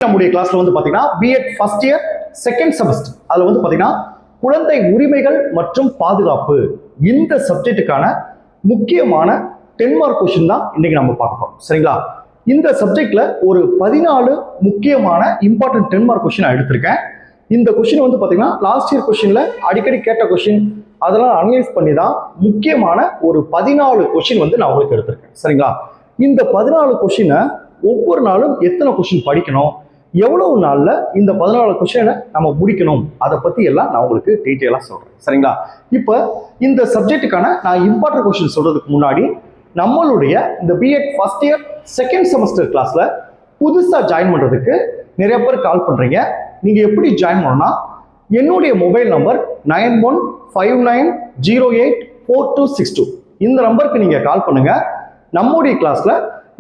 நம்முடைய கிளாஸ்ல வந்து பாத்தீங்கன்னா BEd first year second semester அதுல வந்து பாத்தீங்கன்னா குழந்தை உரிமைகள் மற்றும் பாதுகாப்பு இந்த சப்ஜெக்ட்டுக்கான முக்கியமான 10 மார்க் கொஸ்டின் தான் இன்னைக்கு நம்ம பார்க்க போறோம். சரிங்களா? இந்த சப்ஜெக்ட்ல ஒரு 14 முக்கியமான இம்பார்ட்டன்ட் 10 மார்க் கொஸ்டின் நான் எடுத்திருக்கேன். இந்த கொஸ்டின் வந்து பாத்தீங்கன்னா லாஸ்ட் இயர் கொஸ்டின்ல அடிக்கடி கேட்ட கொஸ்டின் அதெல்லாம் அனலைஸ் பண்ணி தான் முக்கியமான ஒரு 14 கொஸ்டின் வந்து நான் உங்களுக்கு எடுத்திருக்கேன். சரிங்களா? இந்த 14 கொஸ்டினை ஒவ்வொரு நாளும் எத்தனை கொஸ்டின் படிக்கணும், எவ்வளவு நாள்ல இந்த 14 கொஸ்டினை நம்ம முடிக்கணும், அதை பத்தி எல்லாம் நான் உங்களுக்கு டீட்டெயிலா சொல்றேன். சரிங்களா? இப்போ இந்த சப்ஜெக்ட்டுக்கான நான் இம்பார்ட்டன்ட் கொஸ்டின் சொல்றதுக்கு முன்னாடி நம்மளுடைய இந்த BEd first year second semester கிளாஸ்ல புதுசா ஜாயின் பண்றதுக்கு நிறைய பேர் கால் பண்றீங்க. நீங்க எப்படி ஜாயின் பண்ணணும்னா என்னுடைய மொபைல் நம்பர் 9159084262 இந்த நம்பருக்கு நீங்க கால் பண்ணுங்க. நம்முடைய கிளாஸ்ல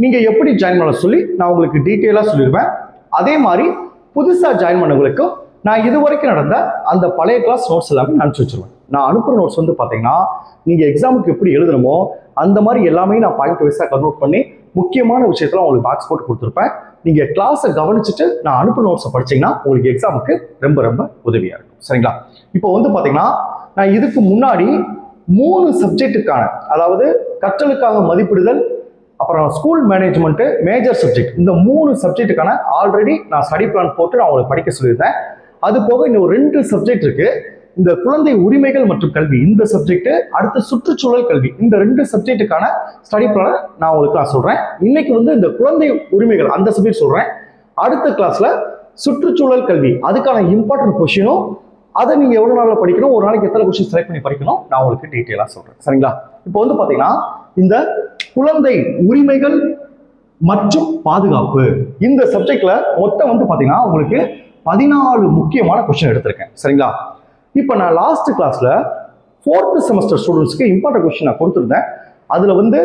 நீங்க எப்படி ஜாயின் பண்ண சொல்லி நான் உங்களுக்கு டீட்டெயிலா சொல்லிடுவேன். அதே மாதிரி புதுசா ஜாயின் பண்ணவங்களுக்கும் நான் இது வரைக்கும் நடந்த அந்த பழைய கிளாஸ் நோட்ஸ் எல்லாமே அனுப்பிச்சு வச்சிருவேன். நான் அனுப்புற நோட்ஸ் வந்து பாத்தீங்கன்னா நீங்க எக்ஸாமுக்கு எப்படி எழுதணுமோ அந்த மாதிரி எல்லாமே நான் பாயிண்ட் வைஸா கன்வெர்ட் பண்ணி முக்கியமான விஷயத்துல உங்களுக்கு பாக்ஸ் போட்டு கொடுத்துருப்பேன். நீங்க கிளாஸை கவனிச்சுட்டு நான் அனுப்புற நோட்ஸை படிச்சீங்கன்னா உங்களுக்கு எக்ஸாமுக்கு ரொம்ப ரொம்ப உதவியா இருக்கும். சரிங்களா? இப்போ வந்து பாத்தீங்கன்னா நான் இதுக்கு முன்னாடி 3 சப்ஜெக்டுக்கான, அதாவது கற்றலுக்காக மதிப்பிடுதல், அப்புறம் ஸ்கூல் மேனேஜ்மெண்ட், மேஜர் சப்ஜெக்ட், இந்த 3 சப்ஜெக்டுக்கான ஆல்ரெடி நான் ஸ்டடி பிளான் போட்டு நான் உங்களுக்கு படிக்க சொல்லியிருந்தேன். அது போக இன்னும் 2 சப்ஜெக்ட் இருக்கு. இந்த குழந்தை உரிமைகள் மற்றும் கல்வி இந்த சப்ஜெக்ட், அடுத்து சுற்றுச்சூழல் கல்வி, இந்த 2 சப்ஜெக்டுக்கான ஸ்டடி பிளான் நான் உங்களுக்கு நான் சொல்றேன். இன்னைக்கு வந்து இந்த குழந்தை உரிமைகள் அந்த சப்ஜெக்ட் சொல்றேன். அடுத்த கிளாஸ்ல சுற்றுச்சூழல் கல்வி அதுக்கான இம்பார்ட்டன்ட் கொஸ்டினும், அதை நீங்க எவ்வளவு நாள்ல படிக்கணும், ஒரு நாளைக்கு எத்தனை கொஸ்டின் செலக்ட் பண்ணி படிக்கணும் நான் உங்களுக்கு டீட்டெயிலா சொல்றேன். சரிங்களா? இப்போ வந்து பாத்தீங்கன்னா இந்த குழந்தை உரிமைகள் மற்றும் பாதுகாப்பு இந்த சப்ஜெக்ட்ல மொத்தம் வந்து பாத்தீங்கன்னா உங்களுக்கு 14 முக்கியமான கொஸ்டின் எடுத்திருக்கேன். சரிங்களா? இப்போ நான் லாஸ்ட் கிளாஸ்ல 4th செமஸ்டர் ஸ்டூடெண்ட்ஸ்க்கு இம்பார்ட்டன்ட் கொஸ்டின் நான் கொடுத்துருந்தேன். அதுல வந்து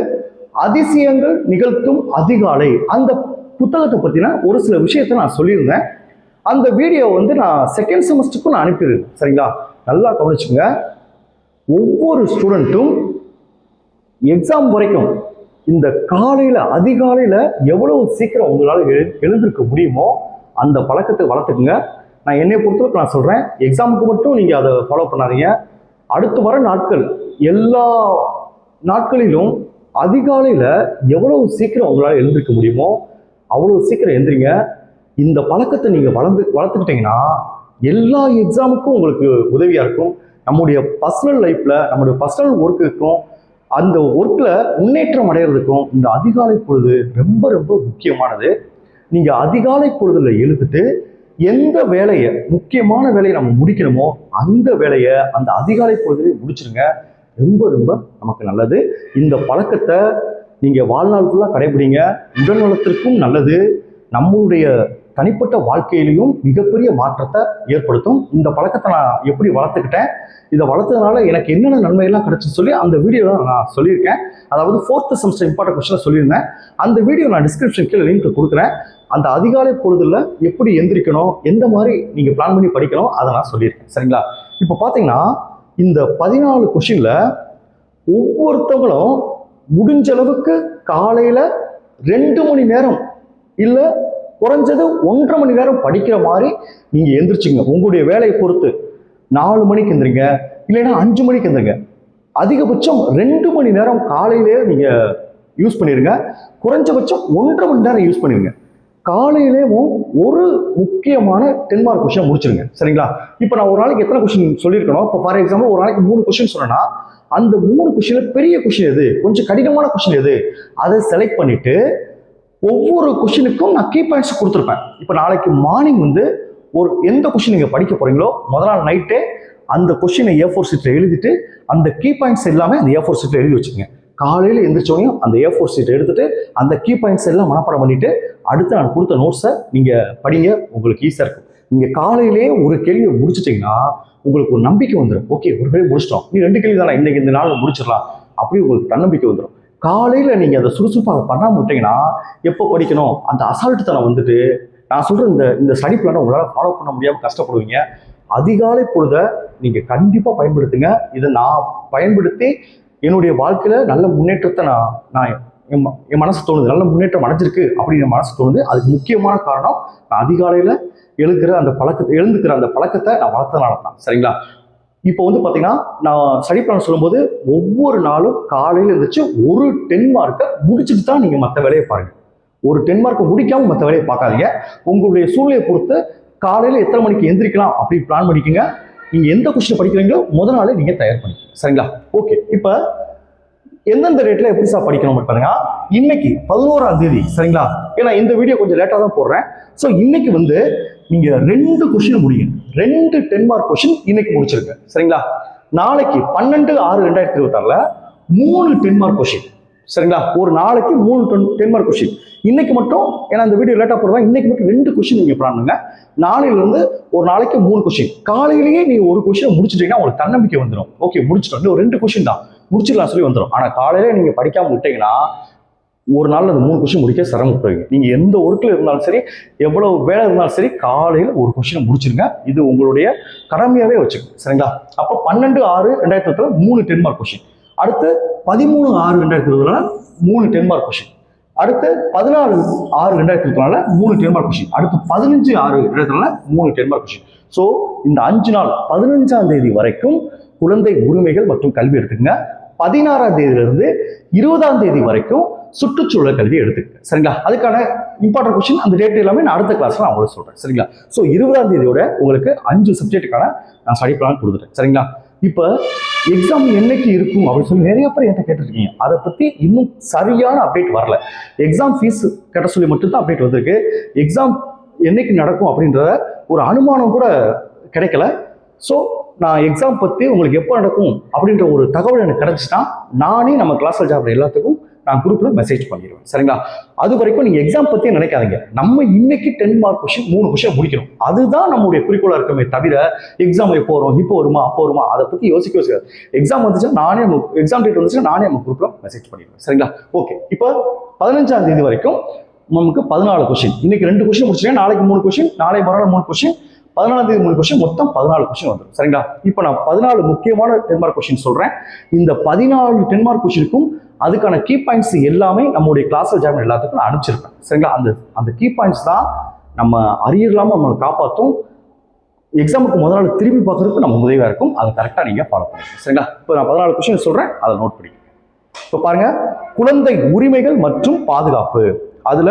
அதிசயங்கள் நிகழ்த்தும் அதிகாலை அந்த புத்தகத்தை பத்தின ஒரு சில விஷயத்த நான் சொல்லியிருந்தேன். அந்த வீடியோ வந்து நான் செகண்ட் செமஸ்டருக்கும் நான் அனுப்பியிருந்தேன். சரிங்களா? நல்லா கவனிச்சுங்க. ஒவ்வொரு ஸ்டூடெண்ட்டும் எக்ஸாம் வரைக்கும் இந்த காலையில அதிகாலையில எவ்வளவு சீக்கிரம் உங்களால் எழுந்திருக்க முடியுமோ அந்த பழக்கத்தை வளர்த்துக்குங்க. நான் என்னை பொறுத்தவரைக்கும் நான் சொல்றேன், எக்ஸாமுக்கு மட்டும் நீங்க அதை ஃபாலோ பண்ணாதீங்க. அடுத்து வர நாட்கள் எல்லா நாட்களிலும் அதிகாலையில எவ்வளவு சீக்கிரம் உங்களால் எழுந்திருக்க முடியுமோ அவ்வளவு சீக்கிரம் எழுந்திரிங்க. இந்த பழக்கத்தை நீங்க வளர்த்துக்கிட்டீங்கன்னா எல்லா எக்ஸாமுக்கும் உங்களுக்கு உதவியா இருக்கும். நம்முடைய பர்சனல் லைஃப்ல, நம்முடைய பர்சனல் ஒர்க்குக்கும் அந்த ஒர்க்ல முன்னேற்றம் அடைகிறதுக்கும் இந்த அதிகாலை பொழுது ரொம்ப ரொம்ப முக்கியமானது. நீங்க அதிகாலை பொழுதுல எழுதிட்டு எந்த வேலையை, முக்கியமான வேலையை நம்ம முடிக்கணுமோ அந்த வேலையை அந்த அதிகாலை பொழுதுல முடிச்சிருங்க. ரொம்ப ரொம்ப நமக்கு நல்லது. இந்த பழக்கத்தை நீங்க வாழ்நாள் ஃபுல்லா கடைபிடிங்க. உடல் நலத்திற்கும் நல்லது, நம்மளுடைய தனிப்பட்ட வாழ்க்கையிலையும் மிகப்பெரிய மாற்றத்தை ஏற்படுத்தும். இந்த பழக்கத்தை நான் எப்படி வளர்த்துக்கிட்டேன், இதை வளர்த்ததுனால எனக்கு என்னென்ன நன்மையெல்லாம் கிடைச்சுன்னு சொல்லி அந்த வீடியோவில் நான் சொல்லியிருக்கேன். அதாவது 4th செமஸ்டர் இம்பார்ட்டன்ட் கொஸ்டின் சொல்லியிருந்தேன். அந்த வீடியோ நான் டிஸ்கிரிப்ஷன் கீழே லிங்க் கொடுக்குறேன். அந்த அதிகாலை பொழுதுல எப்படி எந்திரிக்கணும், எந்த மாதிரி நீங்க பிளான் பண்ணி படிக்கணும் அதை நான் சொல்லியிருக்கேன். சரிங்களா? இப்போ பார்த்தீங்கன்னா இந்த 14 கொஸ்டின்ல ஒவ்வொருத்தவங்களும் முடிஞ்ச அளவுக்கு காலையில 2 மணி நேரம் இல்ல குறைஞ்சது 1.5 மணி நேரம் படிக்கிற மாதிரி நீங்க எந்திரிச்சுங்க. உங்களுடைய வேலையை பொறுத்து 4 மணிக்கு எந்திரிங்க, இல்லைன்னா 5 மணிக்கு எந்திரிங்க. அதிகபட்சம் 2 மணி நேரம் காலையிலேயே நீங்க யூஸ் பண்ணிருங்க. குறைஞ்சபட்சம் 1.5 மணி நேரம் யூஸ் பண்ணிருங்க. காலையிலேயும் ஒரு முக்கியமான 10 மார்க் கொஸ்டின் முடிச்சிருங்க. சரிங்களா? இப்போ நான் ஒரு நாளைக்கு எத்தனை கொஸ்டின் சொல்லியிருக்கணும், இப்போ ஃபார் எக்ஸாம்பிள் ஒரு நாளைக்கு 3 கொஸ்டின் சொன்னா அந்த 3 கொஸ்டின்ல பெரிய கொஸ்டின் எது, கொஞ்சம் கடினமான கொஸ்டின் எது, அதை செலக்ட் பண்ணிட்டு ஒவ்வொரு கொஸ்டினுக்கும் நான் கீ பாயிண்ட்ஸ் கொடுத்துருப்பேன். இப்போ நாளைக்கு மார்னிங் வந்து ஒரு எந்த கொஸ்டின் நீங்க படிக்க போறீங்களோ முதல் நாள் நைட்டே அந்த கொஸ்டினை A4 ஷீட்ல எழுதிட்டு அந்த கீ பாயிண்ட்ஸ் எல்லாமே அந்த A4 ஷீட்ல எழுதி வச்சுக்கோங்க. காலையில எந்திரிச்சோடையும் அந்த A4 ஷீட் எடுத்துட்டு அந்த கீ பாயிண்ட்ஸ் எல்லாம் மனப்பாடம் பண்ணிட்டு அடுத்து நான் கொடுத்த நோட்ஸை நீங்க படிங்க. உங்களுக்கு ஈஸியா இருக்கும். நீங்க காலையிலேயே ஒரு கேள்வியை முடிச்சிட்டீங்கன்னா உங்களுக்கு ஒரு நம்பிக்கை வந்துடும். ஓகே, ஒரு கேள்வி முடிச்சிட்டோம், நீ 2 கேள்வி தானே, இன்னைக்கு இந்த நாள் முடிச்சிடலாம், அப்படி உங்களுக்கு தன்னம்பிக்கை வந்துடும். காலையில நீங்க அதை சுறுசுறுப்பாக பண்ணாம விட்டீங்கன்னா எப்போ படிக்கணும் அந்த அசால்ட்டு தனம் வந்துட்டு நான் சொல்ற இந்த ஸ்டடி பிளானை உங்களால் ஃபாலோ பண்ண முடியாம கஷ்டப்படுவீங்க. அதிகாலை பொழுத நீங்க கண்டிப்பா பயன்படுத்துங்க. இதை நான் பயன்படுத்தி என்னுடைய வாழ்க்கையில நல்ல முன்னேற்றத்தை நான் என் மனசு தோணுது, நல்ல முன்னேற்றம் அடைஞ்சிருக்கு அப்படின்னு மனசு தோணுது. அதுக்கு முக்கியமான காரணம் நான் அதிகாலையில் எழுந்துக்கிற அந்த பழக்கத்தை நான் வளர்த்தனால தான். சரிங்களா? இப்போ வந்து பார்த்தீங்கன்னா, நான் ஸ்டடி பிளான் சொல்லும்போது ஒவ்வொரு நாளும் காலையில் எழுந்திரிச்சு ஒரு 10 மார்க்கை முடிச்சுட்டு தான் நீங்கள் மற்ற வேலையை பாருங்க. ஒரு 10 மார்க்கை முடிக்காம மற்ற வேலையை பார்க்காதீங்க. உங்களுடைய சூழ்நிலையை பொறுத்து காலையில் எத்தனை மணிக்கு எந்திரிக்கலாம் அப்படி பிளான் பண்ணிக்கோங்க. நீங்கள் எந்த கொஸ்டின் படிக்கிறீங்களோ முதல் நாளே நீங்கள் தயார் பண்ணிக்கோங்க. சரிங்களா? ஓகே, இப்போ எந்தெந்த ரேட்ல எப்படி சார் படிக்கணும் பாருங்க. இன்னைக்கு 11ஆம் தேதி, சரிங்களா? ஏன்னா இந்த வீடியோ கொஞ்சம் லேட்டாக தான் போடுறேன். ஸோ இன்னைக்கு வந்து நீங்க 2 கொஸ்டின் முடியும், 2 10 மார்க் கொஸ்டின் இன்னைக்கு முடிச்சிருங்க. சரிங்களா? நாளைக்கு 12/6/2026 3 10 மார்க் கொஸ்டின். சரிங்களா? ஒரு நாளைக்கு 3 10 மார்க் கொஸ்டின். இன்னைக்கு மட்டும், ஏன்னா இந்த வீடியோ லேட்டாக போடுறேன், இன்னைக்கு மட்டும் 2 கொஸ்டின் நீங்க பிளான் பண்ணுங்க. நாளையிலிருந்து ஒரு நாளைக்கு 3 கொஸ்டின். காலையிலேயே நீங்க ஒரு கொஸ்டின் முடிச்சிட்டீங்கன்னா உங்களுக்கு தன்னம்பிக்கை வந்துடும். ஓகே, முடிச்சிட்டோம், ஒரு 2 கொஸ்டின் தான் முடிச்சிடலாம் சொல்லி வந்துடும். ஆனா காலையில நீங்க படிக்காம விட்டீங்கன்னா ஒரு நாள் அந்த 3 கொஸ்டின் முடிக்க சிரமப்படுவீங்க. நீங்க எந்த ஒர்க்ல இருந்தாலும் சரி, எவ்வளவு வேலை இருந்தாலும் சரி, காலையில ஒரு கொஸ்டின் முடிச்சிருங்க. இது உங்களுடைய கடமையாவே வச்சுக்கோங்க. சரிங்களா? அப்போ 12/6/2026 3 10 மார்க் கொஸ்டின். அடுத்து 13/6/2026 3 10 மார்க் கொஸ்டின். அடுத்து 14/6/2024 3 10 மார்க் கொஸ்டின். அடுத்து 15/6/2024 3 10 மார்க் கொஸ்டின். ஸோ இந்த 5 நாள் 15ஆம் தேதி வரைக்கும் குழந்தை உரிமைகள் மற்றும் கல்வி எடுத்துக்கங்க. 16ஆம் தேதியிலிருந்து 20ஆம் தேதி வரைக்கும் சுற்றுச்சூழல் கல்வி எடுத்துக்கங்க. சரிங்களா? அதுக்கான இம்பார்ட்டன்ட் கொஸ்டின் அந்த டேட் எல்லாமே நான் அடுத்த கிளாஸ்ல நான் உங்களுக்கு சொல்றேன். சரிங்களா? ஸோ 20ஆம் தேதியோட உங்களுக்கு 5 சப்ஜெக்ட்டுக்கான நான் ஸ்டடி பிளான் கொடுத்துட்டேன். சரிங்களா? இப்போ எக்ஸாம் என்னைக்கு இருக்கும் அப்படின்னு சொல்லி நிறைய பேர் என்கிட்ட கேட்டிருக்கீங்க. அதை பத்தி இன்னும் சரியான அப்டேட் வரல. எக்ஸாம் ஃபீஸ் கட்ட சொல்லி மட்டும்தான் அப்டேட் வந்திருக்கு. எக்ஸாம் என்னைக்கு நடக்கும் அப்படின்றத ஒரு அனுமானம் கூட கிடைக்கல. ஸோ நான் எக்ஸாம் பற்றி உங்களுக்கு எப்போ நடக்கும் அப்படின்ற ஒரு தகவல் எனக்கு கிடைச்சிட்டா நானே நம்ம கிளாஸில் ஜாப் எல்லாத்துக்கும் நான் குரூப்பில் மெசேஜ் பண்ணிடுவேன். சரிங்களா? அது வரைக்கும் நீங்கள் எக்ஸாம் பற்றி நினைக்காதீங்க. நம்ம இன்னைக்கு 10 மார்க் கொஸ்டின் 3 கொஸ்டின் முடிக்கணும். அதுதான் நம்மளுடைய குறிக்கோளாக இருக்குமே தவிர எக்ஸாம் எப்போ வரும், இப்போ வருமா, அப்போ வருமா, அதை பற்றி யோசிக்காது. எக்ஸாம் வந்துச்சுன்னா நானே எக்ஸாம் டேட் வந்துச்சுன்னா நானே நம்ம குரூப்பில் மெசேஜ் பண்ணிடுவேன். சரிங்களா? ஓகே, இப்போ 15ஆம் தேதி வரைக்கும் நமக்கு 14 கொஸ்டின். இன்னைக்கு 2 கொஸ்டின் முடிச்சிட்டேன், நாளைக்கு 3 கொஸ்டின், நாளை மறுநாள் 3 கொஸ்டின், 14ஆம் தேதி 3 கொஸ்டின், மொத்தம் 14 கொஸ்டின் வந்துடும். சரிங்களா? இப்போ நான் 14 முக்கியமான 10 மார்க் கொஸ்டின் சொல்றேன். இந்த 14 10 மார்க் கொஸ்டினுக்கும் அதுக்கான கீ பாயிண்ட்ஸ் எல்லாமே நம்மளுடைய கிளாஸில் ஜாயின் எல்லாத்துக்கும் நான் அனுப்பிச்சிருப்பேன். சரிங்களா? அந்த கீ பாயிண்ட்ஸ் தான் நம்ம அரியர் இல்லாமல் நம்மளை காப்பாற்றும். எக்ஸாமுக்கு முதல் நாள் திரும்பி பார்க்கறதுக்கு நம்ம உதவியாக இருக்கும். அதை கரெக்டாக நீங்கள் ஃபாலோ பண்ணுங்க. சரிங்களா? இப்போ நான் 14 கொஸ்டின் சொல்றேன், அதை நோட் பண்ணிக்கோங்க. இப்போ பாருங்க, குழந்தை உரிமைகள் மற்றும் பாதுகாப்பு. அதுல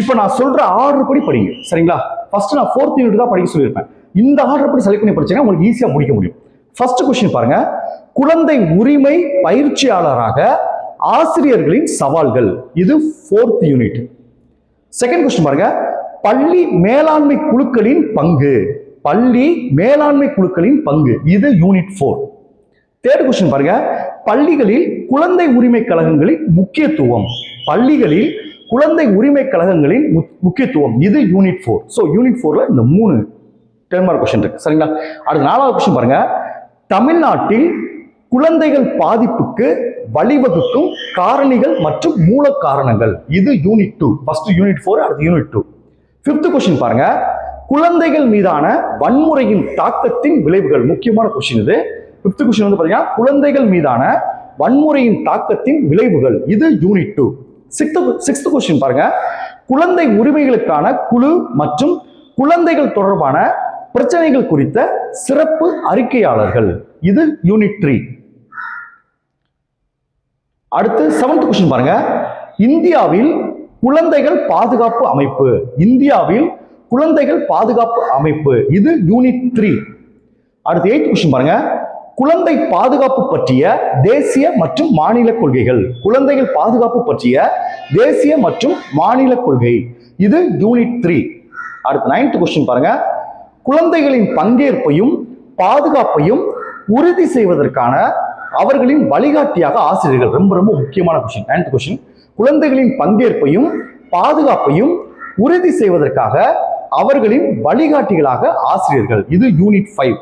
இப்ப நான் சொல்ற ஆர்டர் படி படிங்க. சரிங்களா? ஃபர்ஸ்ட் நான் 4th யூனிட் தான் படிக்க சொல்லியிருப்பேன். இந்த ஆர்டர் படி செலக்ட் பண்ணி படிச்சீங்கன்னா உங்களுக்கு ஈஸியா முடிக்க முடியும். ஃபர்ஸ்ட் கொஸ்டின் பாருங்க, குழந்தை உரிமை பயிற்சியாளராக ஆசிரியர்களின் சவால்கள். இது 4th யூனிட். செகண்ட் கொஸ்டின் பாருங்க, பள்ளி மேலாண்மை குழுக்களின் பங்கு. பள்ளி மேலாண்மை குழுக்களின் பங்கு. இது யூனிட் 4. தேர்ட் கொஸ்டின் பாருங்க, பள்ளிகளில் குழந்தை உரிமை கழகங்களின் முக்கியத்துவம். பள்ளிகளில் குழந்தை உரிமை கழகங்களின் முக்கியத்துவம். இது யூனிட் 4. ஸோ யூனிட் 4ல இந்த 3 10 மார்க் கொஸ்டின் இருக்கு. சரிங்களா? அடுத்து 4வது கொஸ்டின் பாருங்க, தமிழ்நாட்டில் குழந்தைகள் பாதிப்புக்கு வழிவகுக்கும் காரணிகள் மற்றும் மூல காரணங்கள். இது யூனிட் 2. ஃபர்ஸ்ட் யூனிட் 4, அடுத்து யூனிட் 2. 5th கொஸ்டின் பாருங்க, குழந்தைகள் மீதான வன்முறையின் தாக்கத்தின் விளைவுகள். முக்கியமான கொஸ்டின் இது. 5th கொஸ்டின் வந்து பாத்தீங்கன்னா குழந்தைகள் மீதான வன்முறையின் தாக்கத்தின் விளைவுகள். இது யூனிட் 2. 6th கொஸ்டின் பாருங்க, குழந்தை உரிமைகளுக்கான குழு மற்றும் குழந்தைகள் தொடர்பான பிரச்சனைகள் குறித்த சிறப்பு அறிக்கையாளர்கள். இது யூனிட் 3. அடுத்து 7th கொஸ்டின் பாருங்க, இந்தியாவில் குழந்தைகள் பாதுகாப்பு அமைப்பு. இந்தியாவில் குழந்தைகள் பாதுகாப்பு அமைப்பு. இது யூனிட் 3. அடுத்து 8th கொஸ்டின் பாருங்க, குழந்தை பாதுகாப்பு பற்றிய தேசிய மற்றும் மாநில கொள்கைகள். குழந்தைகள் பாதுகாப்பு பற்றிய தேசிய மற்றும் மாநில கொள்கை. இது யூனிட் 3. அடுத்து 9th கொஸ்டின் பாருங்க, குழந்தைகளின் பங்கேற்பையும் பாதுகாப்பையும் உறுதி செய்வதற்கான அவர்களின் வழிகாட்டியாக ஆசிரியர்கள். ரொம்ப ரொம்ப முக்கியமான கொஸ்டின். 9th கொஸ்டின், குழந்தைகளின் பங்கேற்பையும் பாதுகாப்பையும் உறுதி செய்வதற்காக அவர்களின் வழிகாட்டிகளாக ஆசிரியர்கள். இது யூனிட் 5.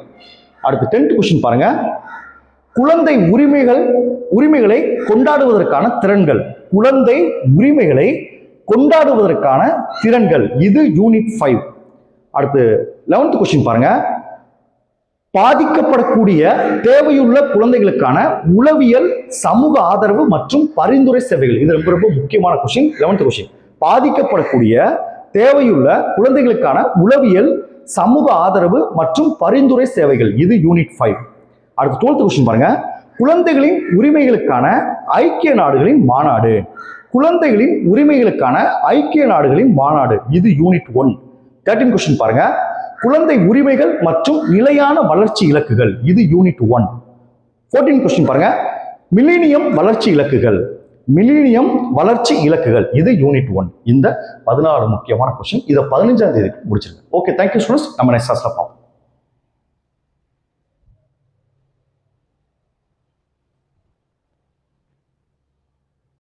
அடுத்து 10th கொஸ்டின் பாருங்க, குழந்தை உரிமைகளை கொண்டாடுவதற்கான திறன்கள். குழந்தை உரிமைகளை கொண்டாடுவதற்கான திறன்கள். இது யூனிட் 5. அடுத்து 11th கொஸ்டின் பாருங்க, பாதிக்கப்படக்கூடிய தேவையுள்ள குழந்தைகளுக்கான உளவியல் சமூக ஆதரவு மற்றும் பரிந்துரை சேவைகள். இது ரொம்ப ரொம்ப முக்கியமான கொஸ்டின். 11th question. பாதிக்கப்படக்கூடிய தேவையுள்ள குழந்தைகளுக்கான உளவியல் சமூக ஆதரவு மற்றும் பரிந்துரை சேவைகள். இது யூனிட் 5. அடுத்து 12th கொஸ்டின் பாருங்க. குழந்தைகளின் உரிமைகளுக்கான ஐக்கிய நாடுகளின் மாநாடு. குழந்தைகளின் உரிமைகளுக்கான ஐக்கிய நாடுகளின் மாநாடு. இது யூனிட் 1. 13th கொஸ்டின் பாருங்க. குழந்தை உரிமைகள் மற்றும் நிலையான வளர்ச்சி இலக்குகள். இது யூனிட் 1. 14th கொஸ்டின் பாருங்க. மில்லேனியம் வளர்ச்சி இலக்குகள். மில்லேனியம் வளர்ச்சி இலக்குகள். இது யூனிட் 1. இந்த 14 முக்கியமான கொஸ்டின். இதை 15ஆம் தேதிக்கு முடிச்சிருங்க. Okay, thank you students. நம்ம நெக்ஸ்ட் கிளாஸ்ல பார்ப்போம்.